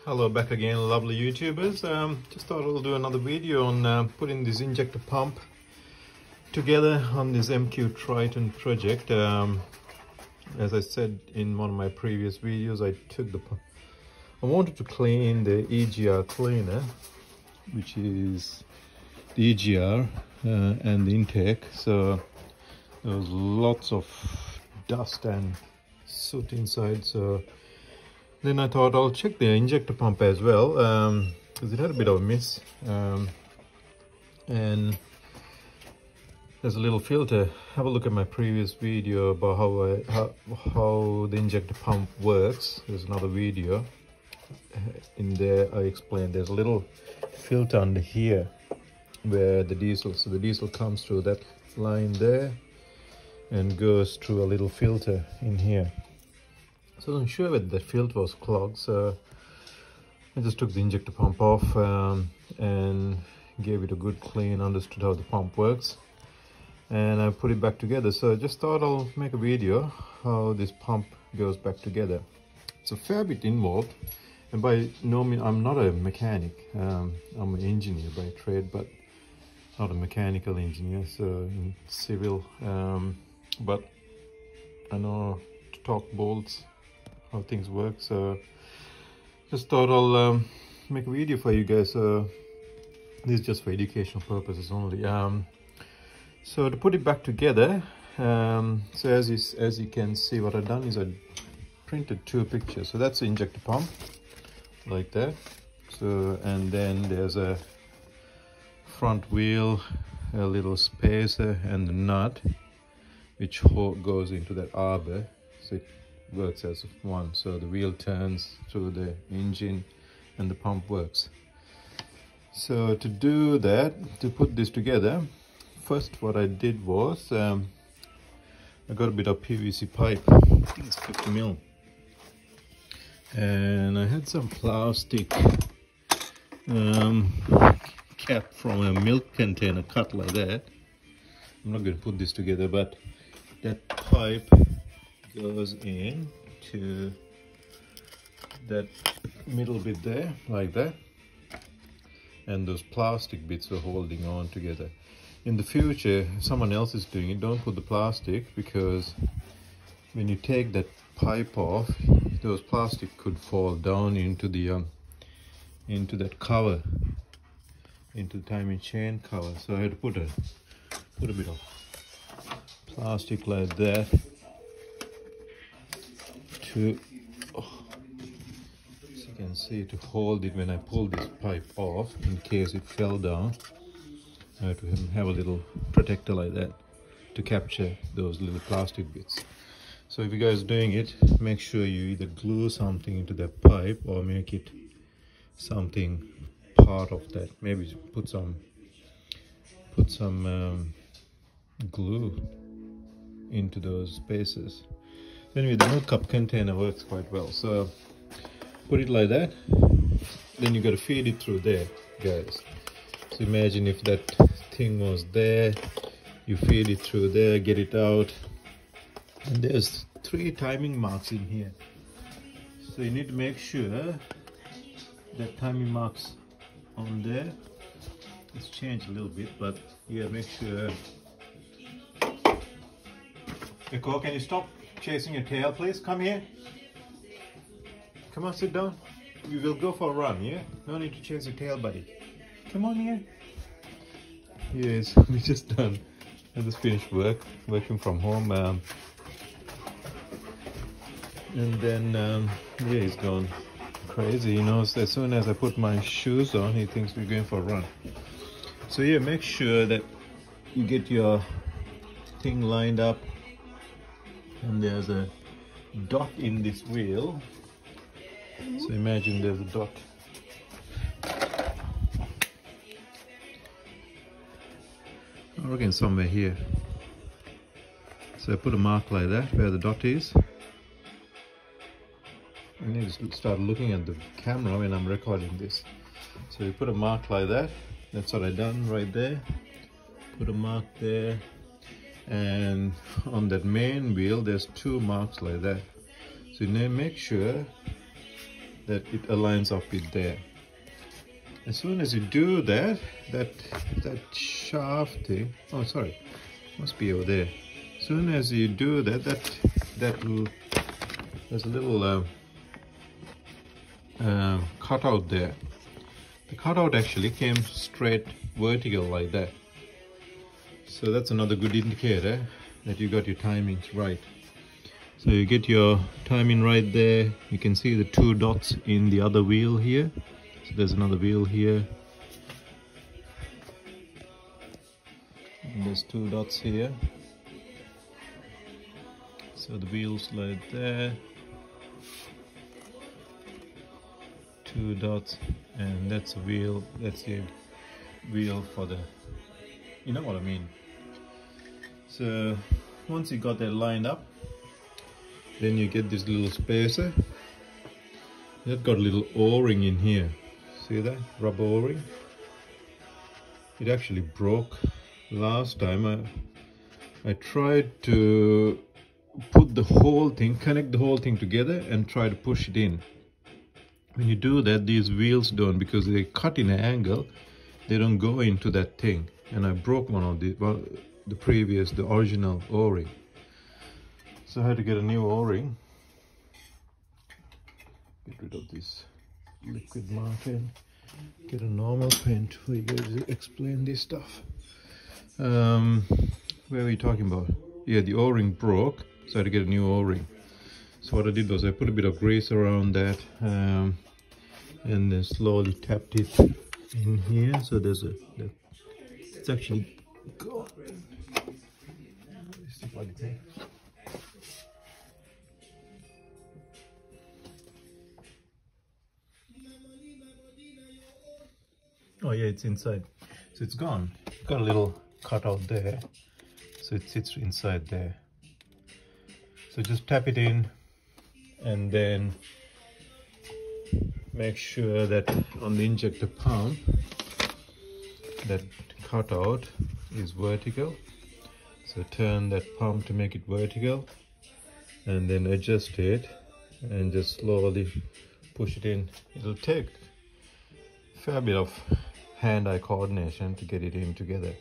Hello, back again, lovely YouTubers. Just thought I'll do another video on putting this injector pump together on this MQ Triton project. As I said in one of my previous videos, I wanted to clean the EGR cleaner, which is the EGR and the intake. So there was lots of dust and soot inside. So then I thought I'll check the injector pump as well, because it had a bit of a miss. And there's a little filter. Have a look at my previous video about how the injector pump works. There's another video. In there I explained there's a little filter under here where the diesel, so the diesel comes through that line there and goes through a little filter in here. So I'm sure that the filter was clogged, so I just took the injector pump off and gave it a good clean, understood how the pump works, and I put it back together. So I just thought I'll make a video how this pump goes back together. It's a fair bit involved, and by no means I'm not a mechanic. I'm an engineer by trade, but not a mechanical engineer, so in civil, but I know to torque bolts, how things work. So just thought I'll make a video for you guys. So this is just for educational purposes only. So to put it back together, so as you can see, what I've done is I printed two pictures. So that's the injector pump, like that. So, and then there's a front wheel, a little spacer, and the nut which goes into that arbor. So it works as one, so the wheel turns through the engine and the pump works. So to do that, to put this together, first what I did was I got a bit of PVC pipe. I think it's 50 mil, and I had some plastic cap from a milk container cut like that. I'm not going to put this together, but that pipe goes in to that middle bit there, like that, and those plastic bits are holding on together. In the future, if someone else is doing it, don't put the plastic, because when you take that pipe off, those plastic could fall down into the into that cover, into the timing chain cover. So I had to put a bit of plastic like that to, as you can see, to hold it when I pull this pipe off, in case it fell down. I have to have a little protector like that to capture those little plastic bits. So if you guys are doing it, make sure you either glue something into that pipe or make it something part of that. Maybe put some glue into those spaces. Anyway, the milk cup container works quite well. So put it like that. Then you got to feed it through there, guys. So imagine if that thing was there, you feed it through there, get it out, and there's 3 timing marks in here. So you need to make sure that timing marks on there. It's changed a little bit, but yeah, make sure. Nicole, can you stop chasing your tail, please? Come here. Come on, sit down. We will go for a run, yeah? No need to chase your tail, buddy. Come on here. Yes, we just done. I just finished working from home. And then, yeah, he's gone crazy, you know. So as soon as I put my shoes on, he thinks we're going for a run. So yeah, make sure that you get your thing lined up. And there's a dot in this wheel. So imagine there's a dot. I reckon somewhere here. So I put a mark like that where the dot is. I need to start looking at the camera when I'm recording this. So you put a mark like that. That's what I done right there. Put a mark there. And on that main wheel there's 2 marks like that. So you make sure that it aligns up with there. As soon as you do that, that shaft thing, oh sorry, must be over there. As soon as you do that, there's a little cutout there. The cutout actually came straight vertical like that. So that's another good indicator that you got your timings right. So you get your timing right there. You can see the 2 dots in the other wheel here. So there's another wheel here. And there's 2 dots here. So the wheels like there. 2 dots, and that's a wheel. That's the wheel for the, you know what I mean. So once you got that lined up, then you get this little spacer. That got a little O-ring in here. See that rubber O-ring? It actually broke last time. I tried to put the whole thing, connect the whole thing together and try to push it in. When you do that, these wheels don't, because they cut in an angle, they don't go into that thing. And I broke one of the original O-ring. So I had to get a new O-ring. Get rid of this liquid marking. Get a normal pen for you guys to explain this stuff. Where were you talking about? Yeah, the O-ring broke, so I had to get a new O-ring. So what I did was I put a bit of grease around that, and then slowly tapped it in here. So there's it's actually gone. Oh yeah, it's inside. So it's gone. Got a little cutout there. So it sits inside there. So just tap it in, and then make sure that on the injector pump, that cutout is vertical. So turn that pump to make it vertical, and then adjust it and just slowly push it in. It'll take a fair bit of hand-eye coordination to get it in together.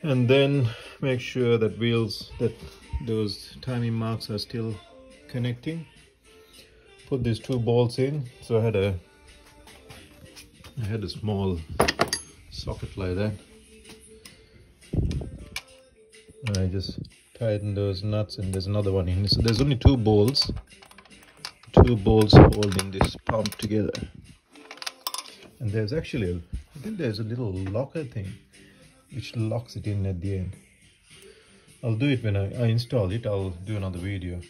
And then make sure that those timing marks are still connecting. Put these 2 bolts in. So I had a small socket like that. I just tighten those nuts, and there's another one in. So there's only 2 bolts holding this pump together. And there's actually I think there's a little locker thing which locks it in at the end. I'll do it when I install it. I'll do another video.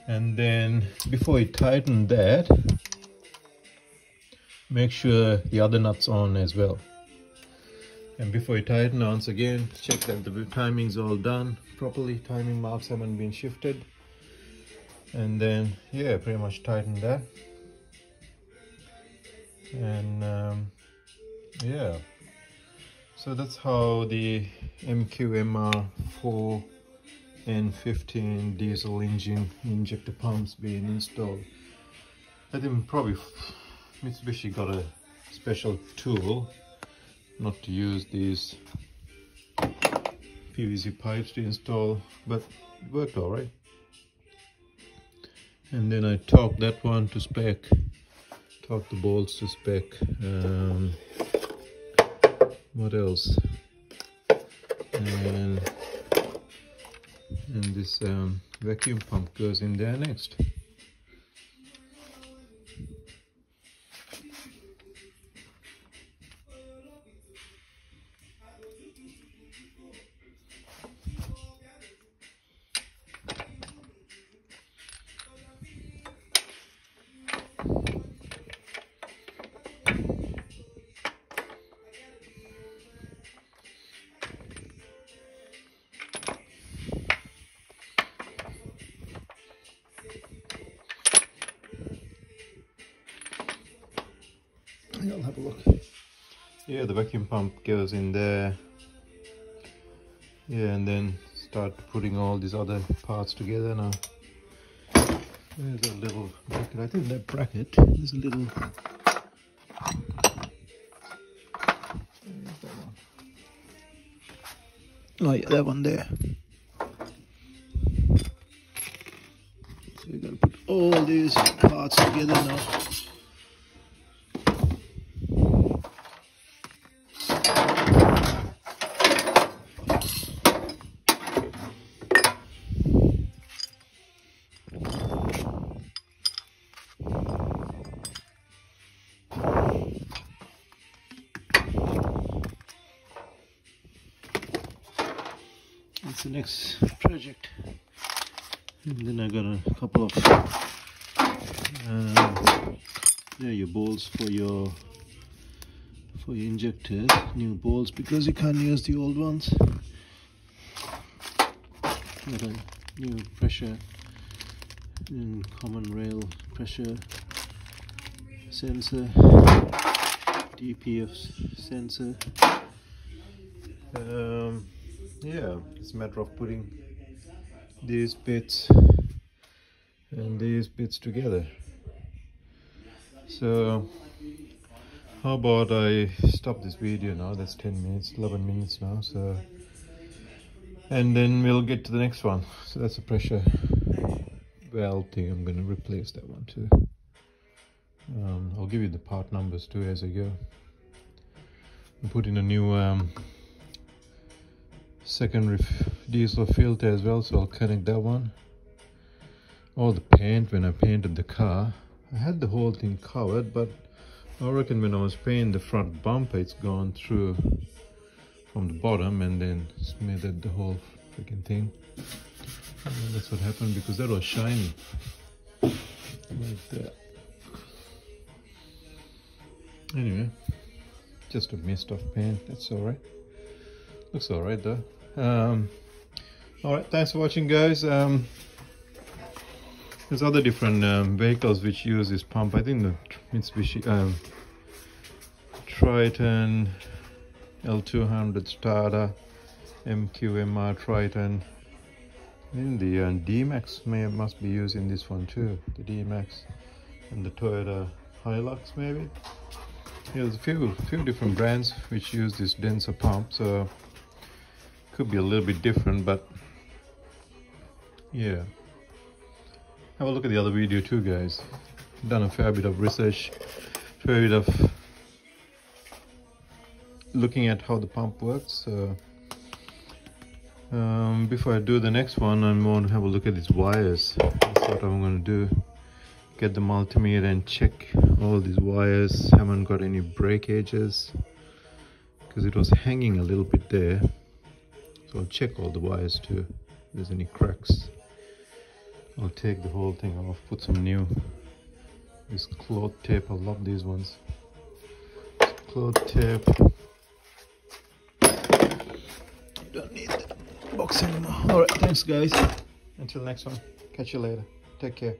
And then before you tighten that, make sure the other nuts on as well. And before you tighten, once again, check that the timing's all done properly. Timing marks haven't been shifted. And then, yeah, pretty much tighten that. And yeah, so that's how the MQMR 4N15 diesel engine injector pumps being installed. I think probably Mitsubishi got a special tool not to use these PVC pipes to install, but it worked all right. And then I torqued that one to spec, torqued the bolts to spec. What else? And this vacuum pump goes in there next. I'll have a look. Yeah, the vacuum pump goes in there. Yeah, and then start putting all these other parts together now. There's a little bracket. I think that bracket, there's a little. Oh yeah, that one there. So you gotta put all these parts together now. That's the next project. And then I got a couple of your bolts for your injectors, new bolts, because you can't use the old ones. Got a new pressure and common rail pressure sensor, DPF sensor. Yeah, it's a matter of putting these bits and these bits together. So how about I stop this video now? That's 10 minutes, 11 minutes now. So, and then we'll get to the next one. So that's a pressure valve thing. I'm going to replace that one too. I'll give you the part numbers too as I go. I'm putting a new secondary diesel filter as well, so I'll connect that one. All the paint, when I painted the car, I had the whole thing covered, but I reckon when I was painting the front bumper, it's gone through from the bottom and then smoothed the whole freaking thing. And that's what happened, because that was shiny like that. Anyway, just a mist of paint, that's alright. Looks alright though. Alright, thanks for watching, guys. There's other different vehicles which use this pump. I think the Mitsubishi Triton, L200, Strada, MQMR Triton. I think the D-Max must be using this one too. The D-Max and the Toyota Hilux maybe. Yeah, there's a few different brands which use this denser pump, so could be a little bit different, but yeah. Have a look at the other video too, guys. Done a fair bit of research, fair bit of looking at how the pump works. So before I do the next one, I'm going to have a look at these wires. That's what I'm going to do. Get the multimeter and check all these wires. Haven't got any breakages because it was hanging a little bit there. So I'll check all the wires too, if there's any cracks. I'll take the whole thing off, put some new, this cloth tape, I love these ones. Cloth tape. Don't need the box anymore. Alright, thanks guys. Until next one, catch you later. Take care.